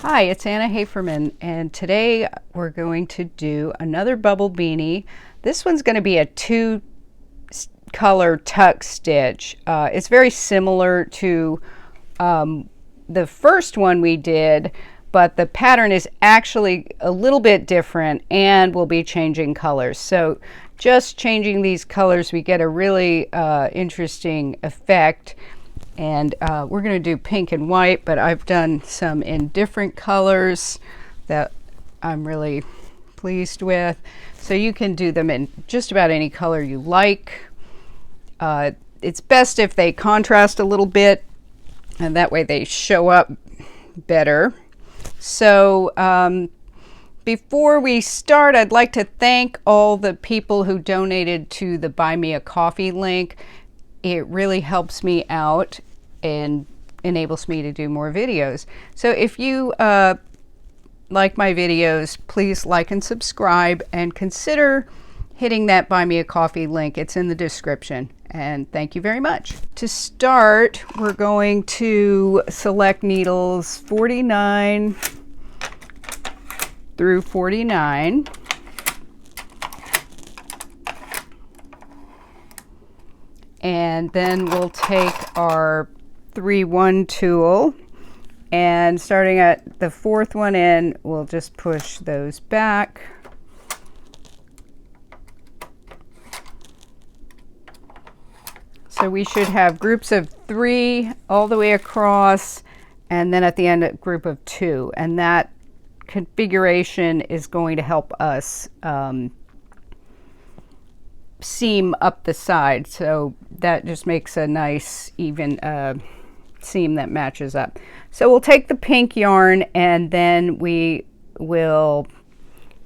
Hi, it's Anna Haferman, and today we're going to do another bubble beanie. This one's going to be a two-color tuck stitch. It's very similar to the first one we did, but the pattern is actually a little bit different and we'll be changing colors. So just changing these colors, we get a really interesting effect. And we're going to do pink and white, but I've done some in different colors that I'm really pleased with. So you can do them in just about any color you like. It's best if they contrast a little bit, and that way they show up better. So before we start, I'd like to thank all the people who donated to the Buy Me a Coffee link. It really helps me out and enables me to do more videos. So if you like my videos, please like and subscribe and consider hitting that Buy Me a Coffee link. It's in the description. And thank you very much. To start, we're going to select needles 49 through 49. And then we'll take our 3-1 tool, and starting at the fourth one in, we'll just push those back. So we should have groups of 3 all the way across, and then at the end a group of 2, and that configuration is going to help us seam up the side, so that just makes a nice even seam that matches up. So we'll take the pink yarn and then we will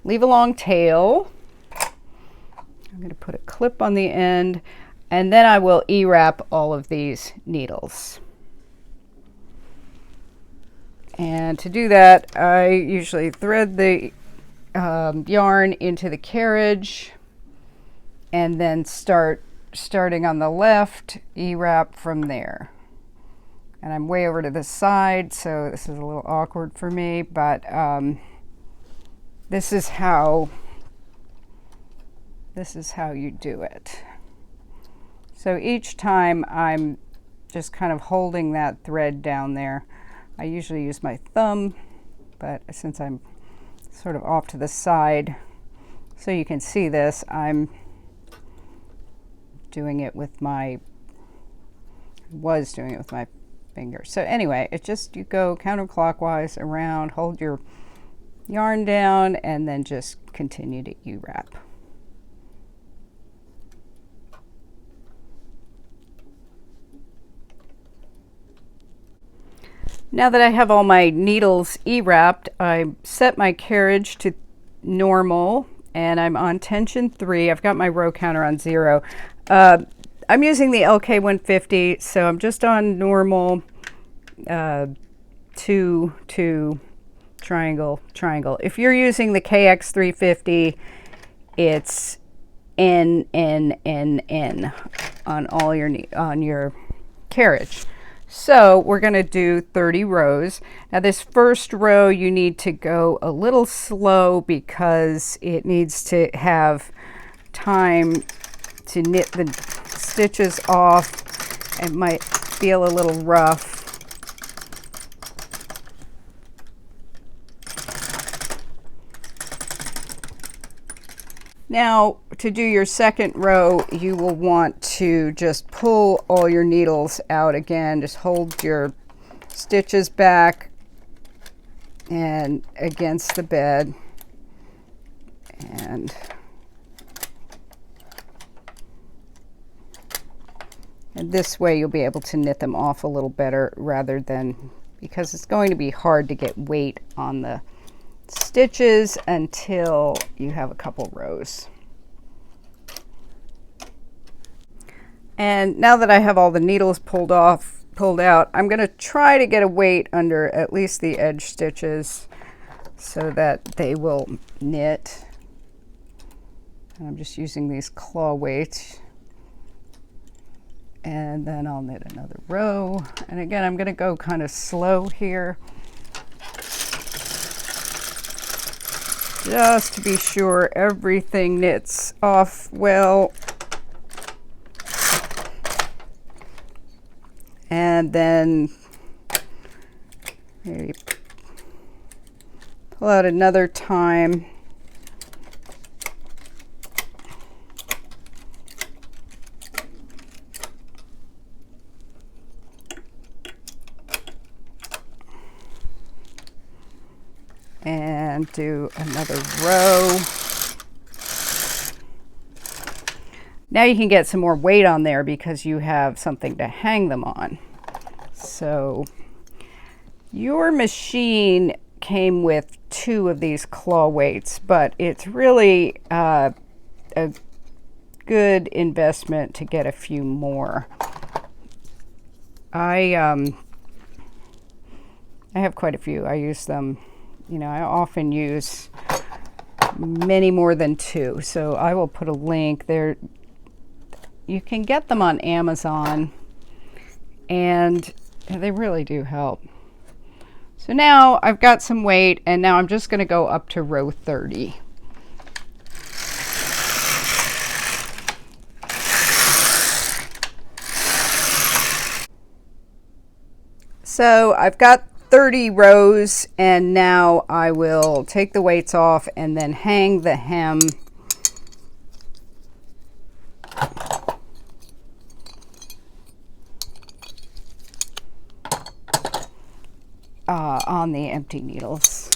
leave a long tail. I'm going to put a clip on the end, and then I will E-wrap all of these needles. And to do that, I usually thread the yarn into the carriage and then starting on the left, E-wrap from there. And I'm way over to the side, so this is a little awkward for me, but this is how you do it. So each time I'm just kind of holding that thread down there. I usually use my thumb, but since I'm sort of off to the side, so you can see this, I'm doing it with my finger. So anyway, it's just you go counterclockwise around, hold your yarn down, and then just continue to E-wrap. Now that I have all my needles E-wrapped, I set my carriage to normal and I'm on tension 3. I've got my row counter on 0. I'm using the LK150, so I'm just on normal, 2, 2, triangle, triangle. If you're using the KX350, it's N, N, N, N on your carriage. So we're going to do 30 rows. Now this first row you need to go a little slow because it needs to have time to knit the stitches off. It might feel a little rough. Now, to do your second row, you will want to just pull all your needles out again. Just hold your stitches back and against the bed. And this way you'll be able to knit them off a little better rather than, because it's going to be hard to get weight on the stitches until you have a couple rows. And now that I have all the needles pulled out, I'm going to try to get a weight under at least the edge stitches so that they will knit. And I'm just using these claw weights. And then I'll knit another row. And again, I'm going to go kind of slow here. just to be sure everything knits off well. And then maybe pull out another time. And do another row. Now you can get some more weight on there because you have something to hang them on. So your machine came with 2 of these claw weights, but it's really a good investment to get a few more. I have quite a few. I use them, you know, I often use many more than 2. So I will put a link there. You can get them on Amazon, and they really do help. So now I've got some weight, and now I'm just going to go up to row 30. So I've got 30 rows, and now I will take the weights off and then hang the hem on the empty needles.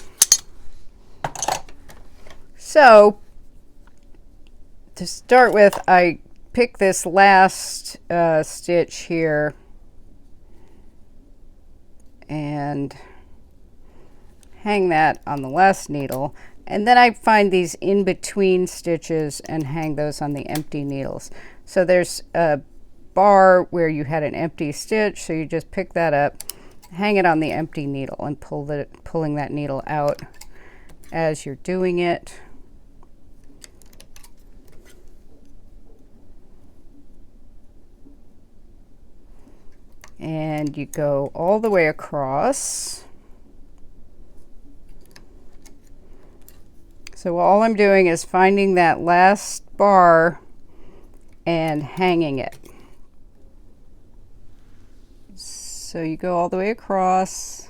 So to start with, I pick this last stitch here and hang that on the last needle, and then I find these in between stitches and hang those on the empty needles. So there's a bar where you had an empty stitch, so you just pick that up, hang it on the empty needle, and pulling that needle out as you're doing it. And you go all the way across. So all I'm doing is finding that last bar and hanging it. So you go all the way across.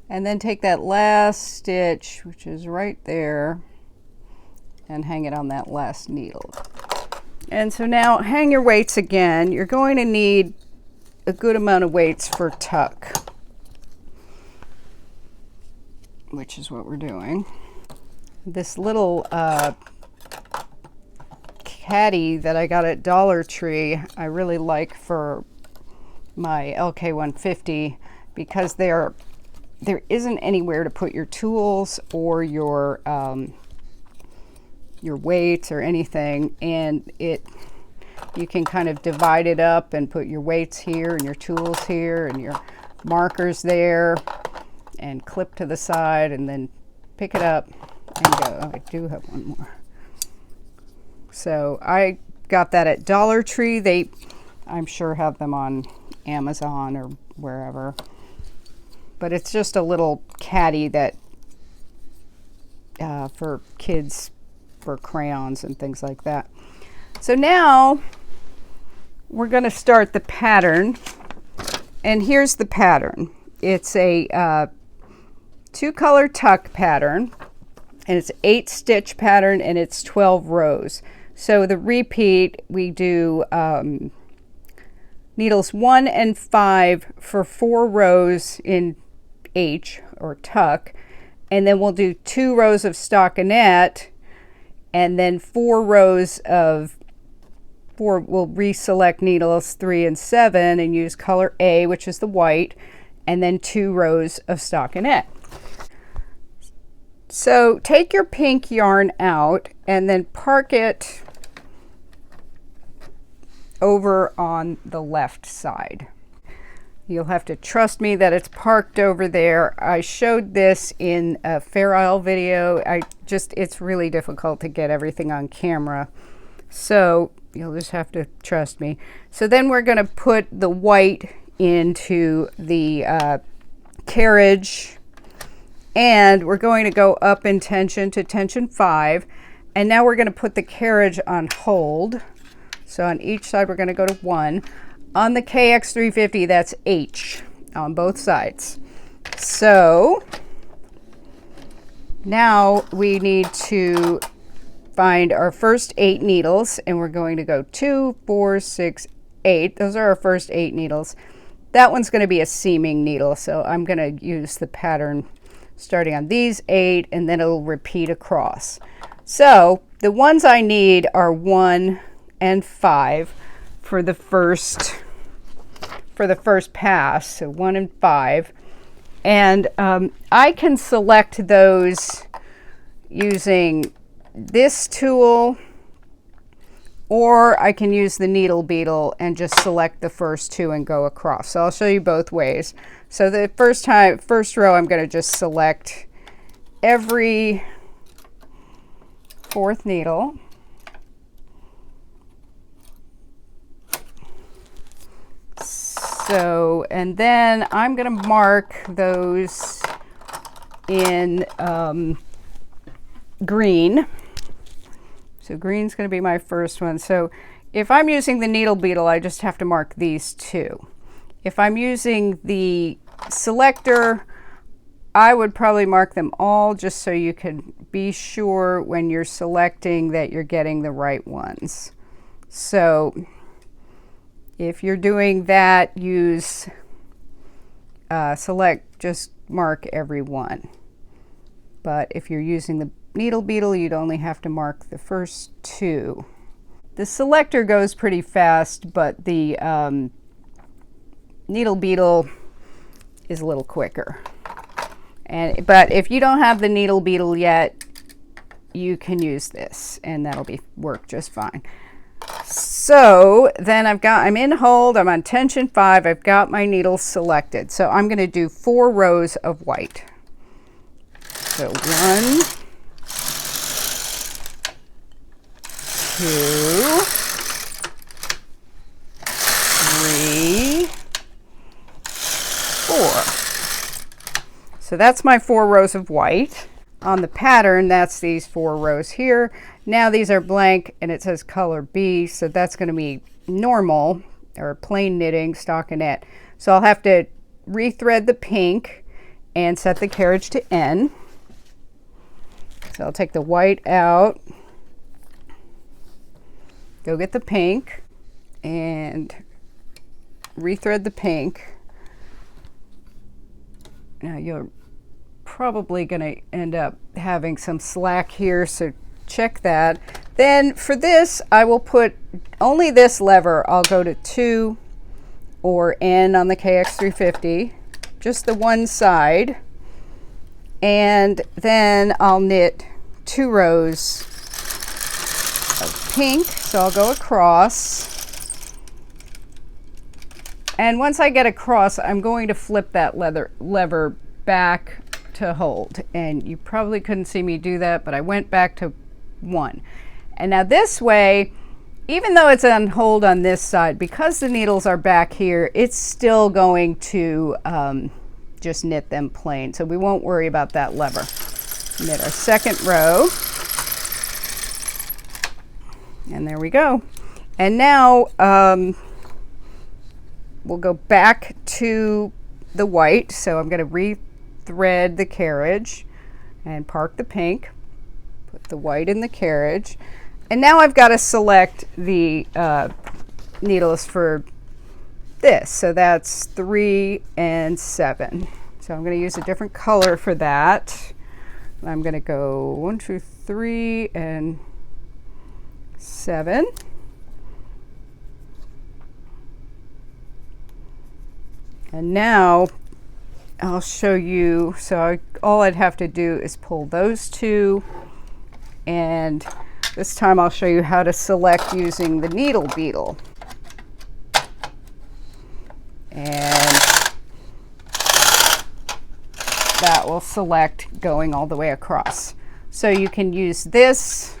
And then take that last stitch, which is right there, and hang it on that last needle. And so now hang your weights again. You're going to need a good amount of weights for tuck, which is what we're doing. This little caddy that I got at Dollar Tree, I really like for my LK150 because there isn't anywhere to put your tools or your weights or anything, and you can kind of divide it up and put your weights here and your tools here and your markers there and clip to the side and then pick it up and go. Oh, I do have one more. So I got that at Dollar Tree. They, I'm sure, have them on Amazon or wherever. But it's just a little caddy that for kids, for crayons and things like that. So now we're going to start the pattern, and here's the pattern. It's a 2-color tuck pattern, and it's 8-stitch pattern, and it's 12 rows. So the repeat, we do needles 1 and 5 for 4 rows in H or tuck, and then we'll do 2 rows of stockinette, and then 4 rows of we'll reselect needles 3 and 7 and use color A, which is the white, and then 2 rows of stockinette. So take your pink yarn out and then park it over on the left side. You'll have to trust me that it's parked over there. I showed this in a Fair Isle video. It's really difficult to get everything on camera. So you'll just have to trust me. So then we're going to put the white into the carriage, and we're going to go up in tension to tension 5. And now we're going to put the carriage on hold. So on each side, we're going to go to 1. On the KX350, that's H on both sides. So now we need to find our first 8 needles, and we're going to go 2, 4, 6, 8. Those are our first 8 needles. That one's going to be a seaming needle, so I'm going to use the pattern starting on these 8, and then it'll repeat across. So the ones I need are 1 and 5 for the first pass, so 1 and 5. And I can select those using this tool, or I can use the Needle Beetle and just select the first 2 and go across. So I'll show you both ways. So the first row, I'm going to just select every 4th needle. So, and then I'm going to mark those in green. So green's going to be my first one. So if I'm using the Needle Beetle, I just have to mark these 2. If I'm using the selector, I would probably mark them all just so you can be sure when you're selecting that you're getting the right ones. So if you're doing that, use select, just mark every one. But if you're using the Needle Beetle, you'd only have to mark the first 2. The selector goes pretty fast, but the Needle Beetle is a little quicker. But if you don't have the Needle Beetle yet, you can use this, and that'll work just fine. So then I'm in hold, I'm on tension 5, I've got my needles selected. So I'm going to do 4 rows of white. So 1, 2, 3, 4. So that's my 4 rows of white. On the pattern, that's these 4 rows here. Now these are blank and it says color B, so that's going to be normal or plain knitting stockinette. So I'll have to rethread the pink and set the carriage to N. So I'll take the white out, go get the pink and rethread the pink. Now you're probably going to end up having some slack here, so check that. Then for this, I will put only this lever. I'll go to 2 or N on the KX350, just the one side, and then I'll knit 2 rows of pink. So I'll go across, and once I get across, I'm going to flip that lever back to hold, and you probably couldn't see me do that, but I went back to 1. And now this way, even though it's on hold on this side, because the needles are back here, it's still going to just knit them plain, so we won't worry about that lever. Knit our second row, and there we go. And now we'll go back to the white, so I'm going to thread the carriage and park the pink, put the white in the carriage, and now I've got to select the needles for this. So that's 3 and 7. So I'm going to use a different color for that. I'm going to go 1, 2, 3 and 7. And now I'll show you. So all I'd have to do is pull those 2, and this time I'll show you how to select using the Needle Beetle. And that will select going all the way across. So you can use this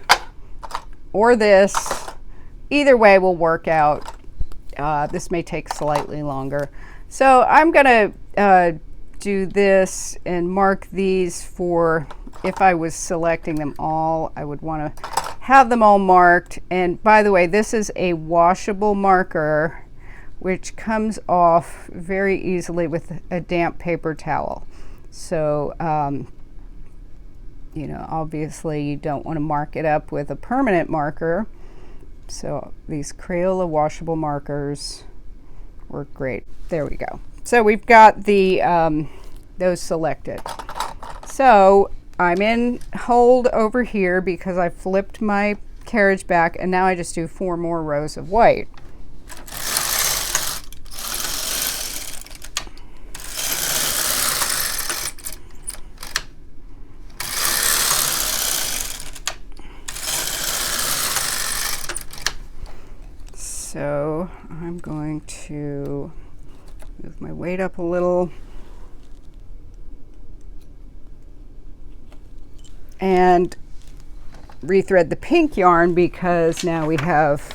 or this. Either way will work out. This may take slightly longer. So I'm going to do this and mark these for, if I was selecting them all, I would want to have them all marked. And by the way, this is a washable marker which comes off very easily with a damp paper towel. So, you know, obviously you don't want to mark it up with a permanent marker. So these Crayola washable markers work great. There we go. So we've got the those selected. So I'm in hold over here because I flipped my carriage back, and now I just do 4 more rows of white. So I'm going to move my weight up a little and rethread the pink yarn, because now we have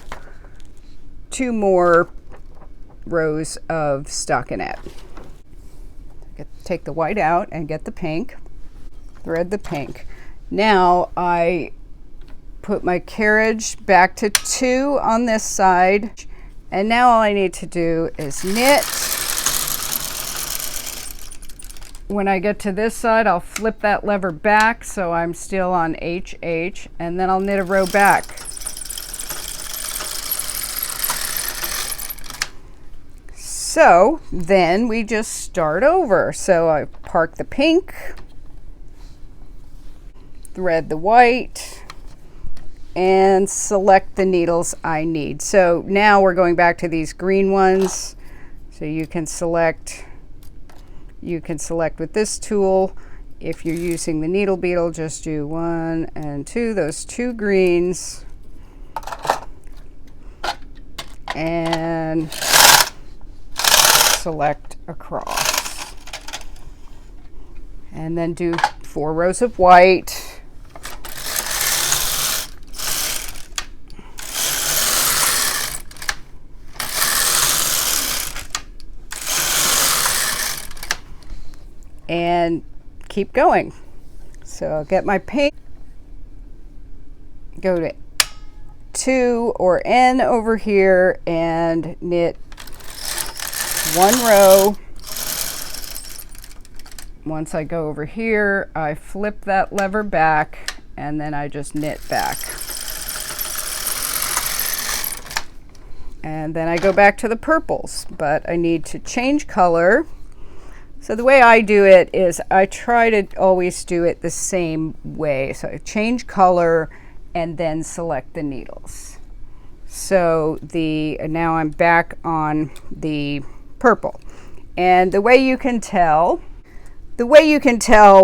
2 more rows of stockinette. Take the white out and get the pink, thread the pink. Now I put my carriage back to 2 on this side, and now all I need to do is knit. When I get to this side, I'll flip that lever back so I'm still on HH, and then I'll knit a row back. So then we just start over. So I park the pink, thread the white, and select the needles I need. So now we're going back to these green ones. So you can select with this tool. If you're using the Needle Beetle, just do 1 and 2, those 2 greens, and select across. And then do 4 rows of white. And keep going. So I'll get my pink, go to 2 or N over here and knit 1 row. Once I go over here, I flip that lever back, and then I just knit back. And then I go back to the purples, but I need to change color. So the way I do it is I try to always do it the same way. So I change color and then select the needles. So now I'm back on the purple. And the way you can tell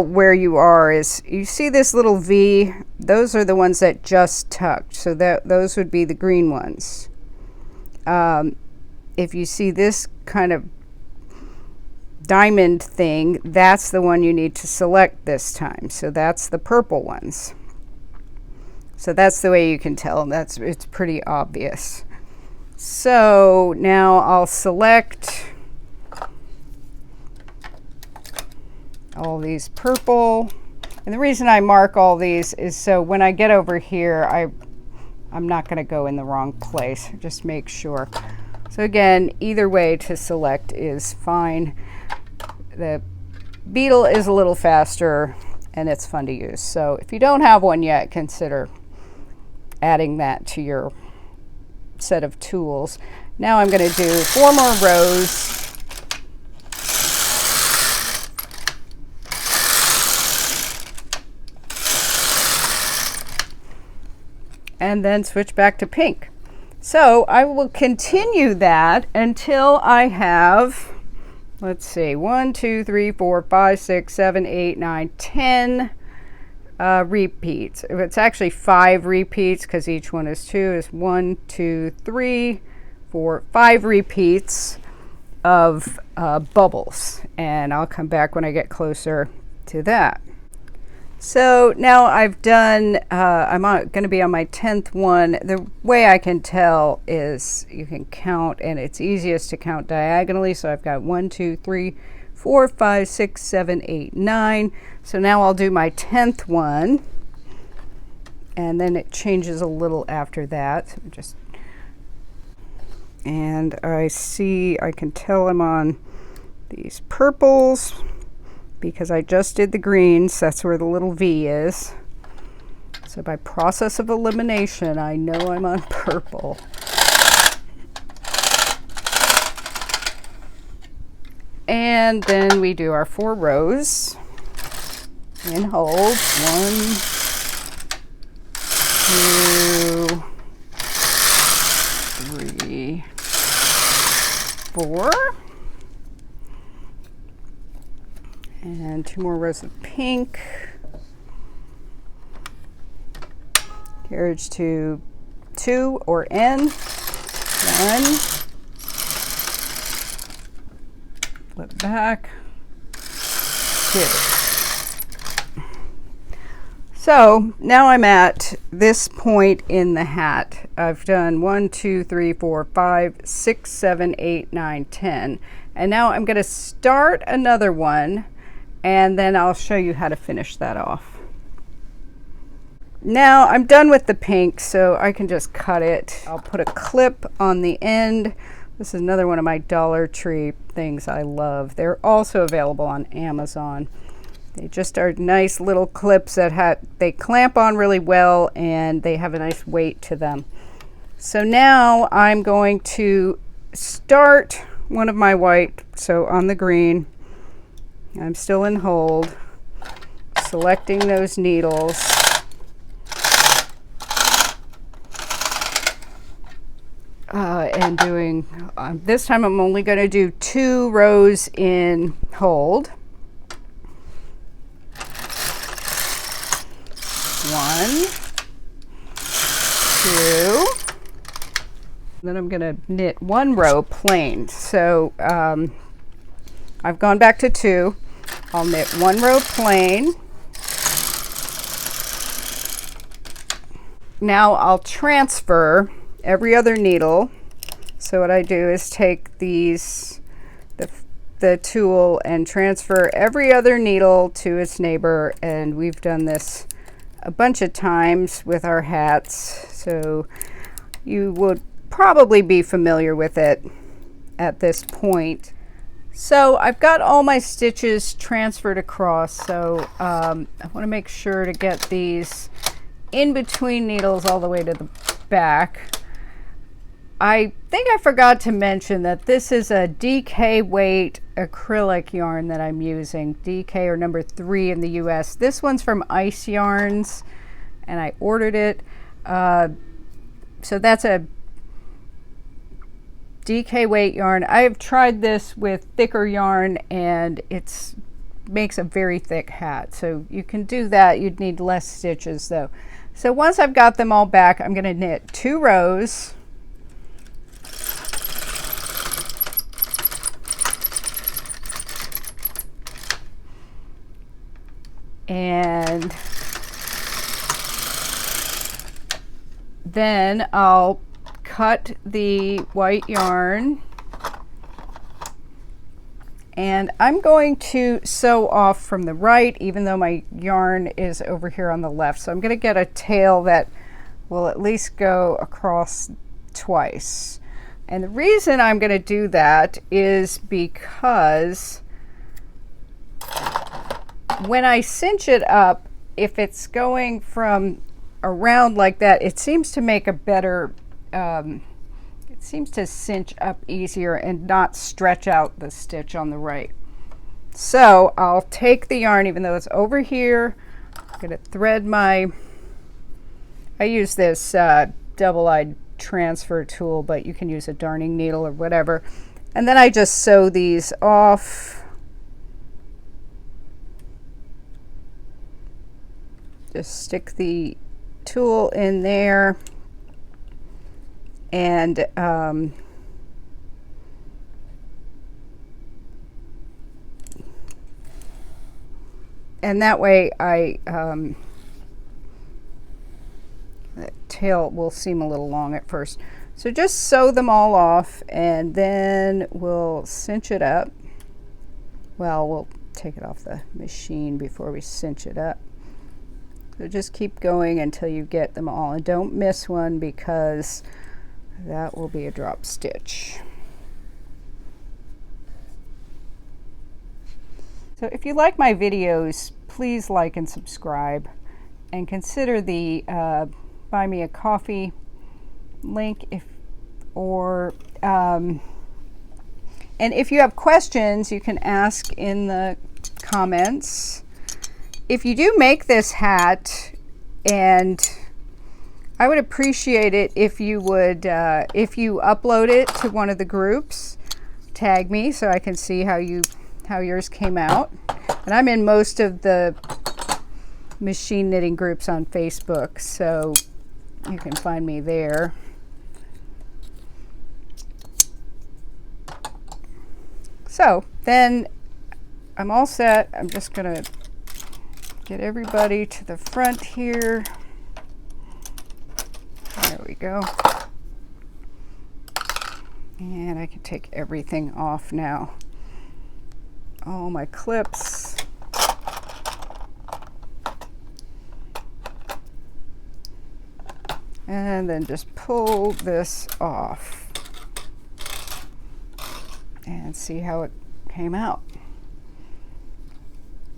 where you are is, you see this little V, those are the ones that just tucked. So those would be the green ones. If you see this kind of diamond thing, that's the one you need to select this time. So that's the purple ones. So that's the way you can tell. It's pretty obvious. So now I'll select all these purple. And the reason I mark all these is so when I get over here, I'm not going to go in the wrong place. Just make sure. So again, either way to select is fine. The Beetle is a little faster and it's fun to use. So if you don't have one yet, consider adding that to your set of tools. Now I'm going to do 4 more rows. And then switch back to pink. So I will continue that until I have, let's see, 1, 2, 3, 4, 5, 6, 7, 8, 9, 10 repeats. It's actually 5 repeats because each one is 2. Is 1, 2, 3, 4, 5 repeats of bubbles. And I'll come back when I get closer to that. So now I've done, I'm going to be on my 10th one. The way I can tell is you can count, and it's easiest to count diagonally. So I've got 1, 2, 3, 4, 5, 6, 7, 8, 9. So now I'll do my 10th one, and then it changes a little after that. So and I can tell I'm on these purples, because I just did the greens. That's where the little V is. So by process of elimination, I know I'm on purple. And then we do our 4 rows and hold. 1, 2, 3, 4. And 2 more rows of pink. Carriage to 2 or N. 1. Flip back. 2. So now I'm at this point in the hat. I've done 1, 2, 3, 4, 5, 6, 7, 8, 9, 10. And now I'm going to start another one, and then I'll show you how to finish that off. Now I'm done with the pink, so I can just cut it. I'll put a clip on the end. This is another one of my Dollar Tree things I love. They're also available on Amazon. They just are nice little clips that they clamp on really well, and they have a nice weight to them. So now I'm going to start one of my white, so on the green. I'm still in hold, selecting those needles. And doing, this time I'm only going to do 2 rows in hold. 1, 2. Then I'm going to knit 1 row plain. So I've gone back to 2. I'll knit 1 row plain. Now I'll transfer every other needle. So what I do is take these, the tool, and transfer every other needle to its neighbor, and we've done this a bunch of times with our hats, so you would probably be familiar with it at this point. So I've got all my stitches transferred across, so I want to make sure to get these in between needles all the way to the back. I think I forgot to mention that this is a DK weight acrylic yarn that I'm using, DK or number 3 in the US. This one's from Ice Yarns, and I ordered it. So that's a DK weight yarn. I have tried this with thicker yarn, and it makes a very thick hat. So you can do that. You'd need less stitches though. So once I've got them all back, I'm going to knit 2 rows. And then I'll cut the white yarn, and I'm going to sew off from the right, even though my yarn is over here on the left. So I'm going to get a tail that will at least go across twice. And the reason I'm going to do that is because when I cinch it up, if it's going from around like that, it seems to make a better, it seems to cinch up easier and not stretch out the stitch on the right. So I'll take the yarn, even though it's over here, I'm going to thread my, I use this double-eyed transfer tool, but you can use a darning needle or whatever. And then I just sew these off. Just stick the tool in there, and And that way that tail will seem a little long at first. So just sew them all off, and then we'll cinch it up. Well, we'll take it off the machine before we cinch it up. So just keep going until you get them all, and don't miss one because that will be a drop stitch. So if you like my videos, please like and subscribe, and consider the buy me a coffee link and if you have questions, you can ask in the comments. If you do make this hat, and I would appreciate it if you would, if you upload it to one of the groups, tag me so I can see how yours came out. And I'm in most of the machine knitting groups on Facebook, so you can find me there. So then I'm all set. I'm just gonna get everybody to the front here. There we go. And I can take everything off now. All my clips. And then just pull this off and see how it came out.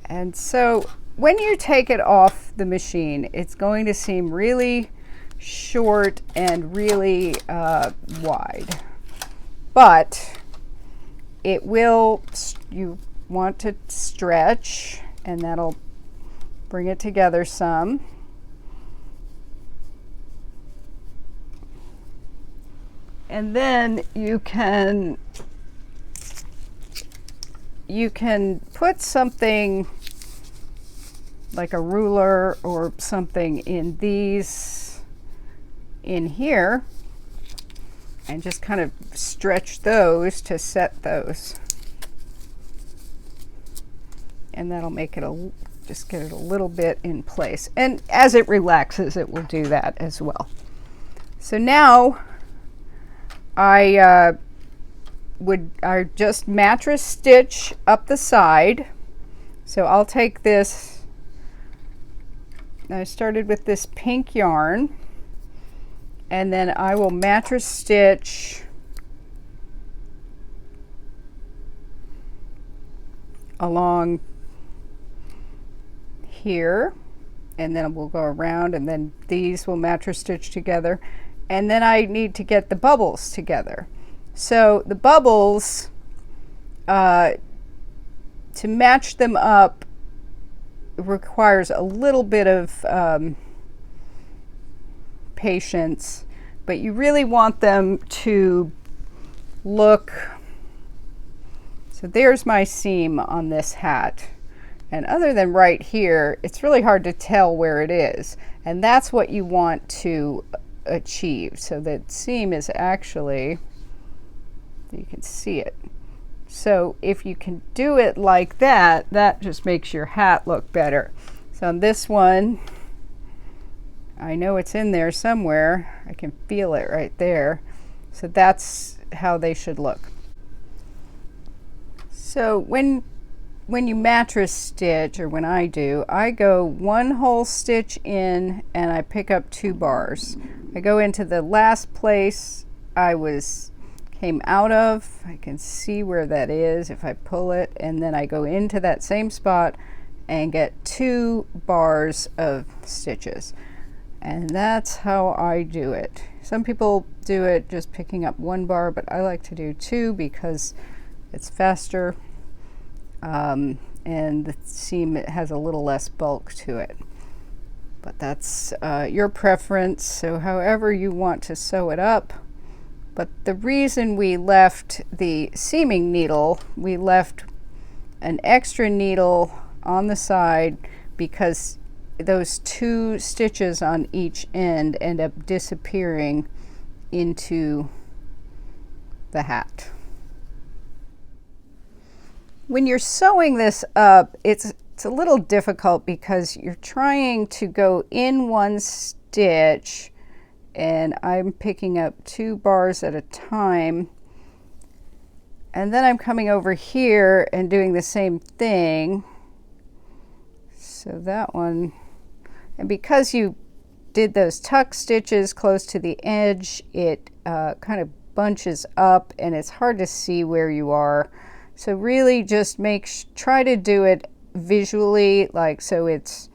And so when you take it off the machine, it's going to seem really short and really wide, but it will, you want to stretch, and that'll bring it together some. And then you can put something like a ruler or something in these in here, and just kind of stretch those to set those. And that'll make it just get it a little bit in place. And as it relaxes, it will do that as well. So now I just mattress stitch up the side. So I'll take this, I started with this pink yarn, and then I will mattress stitch along here, and then we'll go around, and then these will mattress stitch together. And then I need to get the bubbles together. So the bubbles, to match them up, requires a little bit of patience, but you really want them to look. So there's my seam on this hat. And other than right here, it's really hard to tell where it is. And that's what you want to achieve. So that seam is actually, you can see it. So if you can do it like that, that just makes your hat look better. So on this one, I know it's in there somewhere. I can feel it right there. So that's how they should look. So when you mattress stitch, or when I do, I go one whole stitch in and I pick up 2 bars. I go into the last place I came out of. I can see where that is if I pull it, and then I go into that same spot and get 2 bars of stitches. And that's how I do it. Some people do it just picking up 1 bar, but I like to do 2 because it's faster. And the seam, it has a little less bulk to it, but that's your preference. So however you want to sew it up. But the reason we left the seaming needle, we left an extra needle on the side, because those 2 stitches on each end end up disappearing into the hat. When you're sewing this up, it's it's a little difficult because you're trying to go in one stitch and I'm picking up 2 bars at a time, and then I'm coming over here and doing the same thing. So that one, and because you did those tuck stitches close to the edge, it kind of bunches up and it's hard to see where you are. So really just try to do it visually, like so it's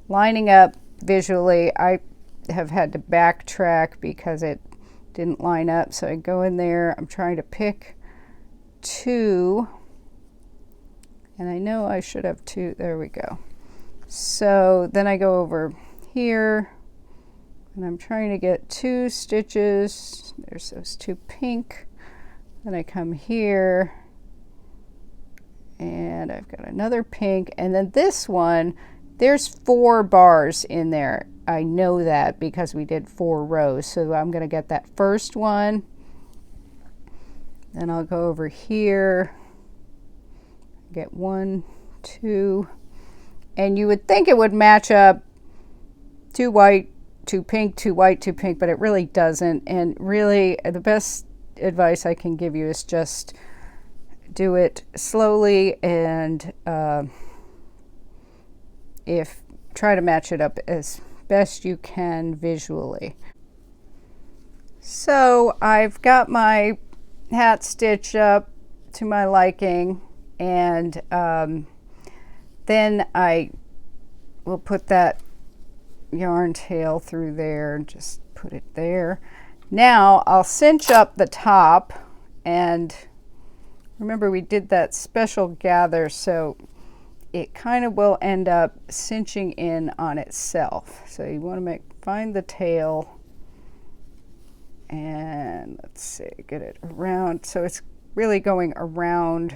lining up visually. I have had to backtrack because it didn't line up. So I go in there, I'm trying to pick 2, and I know I should have 2. There we go. So then I go over here and I'm trying to get 2 stitches. There's those 2 pink. Then I come here and I've got another pink, and then this one, there's 4 bars in there. I know that because we did 4 rows. So I'm going to get that first one. Then I'll go over here, get 1, 2, and you would think it would match up 2 white, 2 pink, 2 white, 2 pink, but it really doesn't. And really the best advice I can give you is just do it slowly and try to match it up as best you can visually. So I've got my hat stitched up to my liking, and then I will put that yarn tail through there and just put it there. Now I'll cinch up the top, and remember we did that special gather, so it kind of will end up cinching in on itself. So you want to find the tail, and let's see, get it around so it's really going around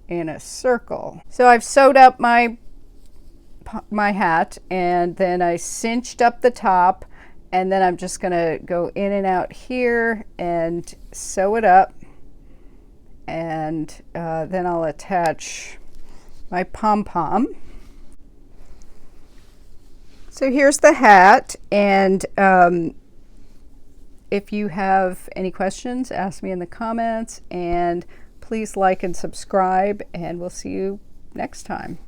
in a circle. So I've sewed up my hat, and then I cinched up the top, and then I'm just going to go in and out here and sew it up, and then I'll attach my pom-pom. So here's the hat, and if you have any questions, ask me in the comments, and please like and subscribe, and we'll see you next time.